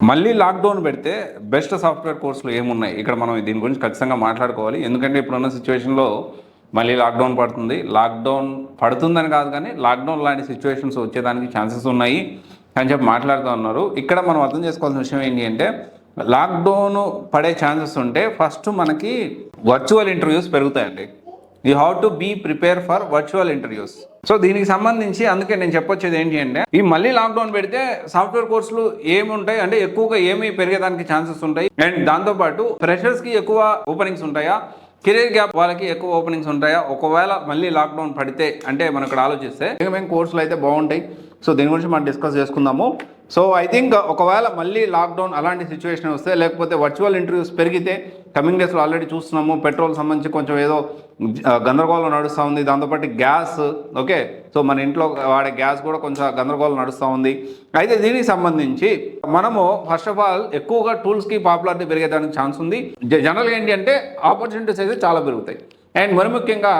మళ్ళీ లాక్డౌన్ పెడితే best software కోర్సులు ఏమున్నాయి ఇక్కడ మనం దీని గురించి ఖచ్చితంగా మాట్లాడుకోవాలి. ఎందుకంటే ఇప్పుడున్న సిచ్యువేషన్లో మళ్ళీ లాక్డౌన్ పడుతుంది. లాక్డౌన్ పడుతుందని కాదు కానీ లాక్డౌన్ లాంటి సిచ్యువేషన్స్ వచ్చేదానికి ఛాన్సెస్ ఉన్నాయి అని చెప్పి మాట్లాడుతూ ఉన్నారు. ఇక్కడ మనం అర్థం చేసుకోవాల్సిన విషయం ఏంటి అంటే లాక్డౌన్ పడే ఛాన్సెస్ ఉంటే ఫస్ట్ మనకి వర్చువల్ ఇంటర్వ్యూస్ పెరుగుతాయండి. You have to be prepare for virtual interviews. So దీనికి సంబంధించి అందుకే నేను చెప్పొచ్చేది ఏంటి అంటే ఈ మళ్ళీ లాక్డౌన్ పెడితే సాఫ్ట్వేర్ కోర్సులు ఏమి ఉంటాయి అంటే ఎక్కువగా ఏమి పెరిగేదానికి ఛాన్సెస్ ఉంటాయి. అండ్ దాంతోపాటు ఫ్రెషర్స్కి ఎక్కువ ఓపెనింగ్స్ ఉంటాయా, కెరీర్ గ్యాప్ వాళ్ళకి ఎక్కువ ఓపెనింగ్స్ ఉంటాయా ఒకవేళ మళ్ళీ లాక్డౌన్ పడితే అంటే మనం ఇక్కడ ఆలోచిస్తే ఏమేమి కోర్సులు అయితే బాగుంటాయి. సో దీని గురించి మనం డిస్కస్ చేసుకుందాము. సో ఐ థింక్ ఒకవేళ మళ్ళీ లాక్డౌన్ అలాంటి సిచ్యువేషన్ వస్తే లేకపోతే వర్చువల్ ఇంటర్వ్యూస్ పెరిగితే కమింగ్ డేస్లో ఆల్రెడీ చూస్తున్నాము పెట్రోల్ సంబంధించి కొంచెం ఏదో గందరగోళం నడుస్తూ ఉంది. దాంతోపాటు గ్యాస్ ఓకే సో మన ఇంట్లో వాడే గ్యాస్ కూడా కొంచెం గందరగోళం నడుస్తూ ఉంది. అయితే దీనికి సంబంధించి మనము ఫస్ట్ ఆఫ్ ఆల్ ఎక్కువగా టూల్స్కి పాపులారిటీ పెరిగేదానికి ఛాన్స్ ఉంది. జనరల్గా ఏంటి అంటే ఆపర్చునిటీస్ అయితే చాలా పెరుగుతాయి. అండ్ మరి ముఖ్యంగా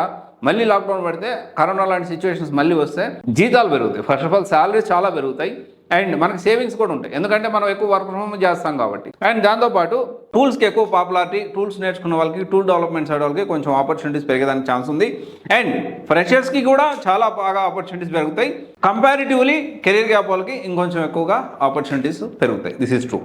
మళ్ళీ లాక్డౌన్ పడితే కరోనా లాంటి సిచ్యువేషన్స్ మళ్ళీ వస్తే జీతాలు పెరుగుతాయి. ఫస్ట్ ఆఫ్ ఆల్ శాలరీస్ చాలా పెరుగుతాయి అండ్ మనకి సేవింగ్స్ కూడా ఉంటాయి ఎందుకంటే మనం ఎక్కువ వర్క్ ఫ్రమ్ హోమ్ చేస్తాం కాబట్టి. అండ్ దాంతోపాటు టూల్స్కి ఎక్కువ పాపులారిటీ, టూల్స్ నేర్చుకున్న వాళ్ళకి టూల్ డెవలప్మెంట్ సైడ్ వాళ్ళకి కొంచెం ఆపర్చునిటీస్ పెరిగేదానికి ఛాన్స్ ఉంది. అండ్ ఫ్రెషర్స్కి కూడా చాలా బాగా ఆపర్చునిటీస్ పెరుగుతాయి. కంపారిటివ్లీ కెరీర్ గ్యాప్ వాళ్ళకి ఇంకొంచెం ఎక్కువగా ఆపర్చునిటీస్ పెరుగుతాయి. This is true.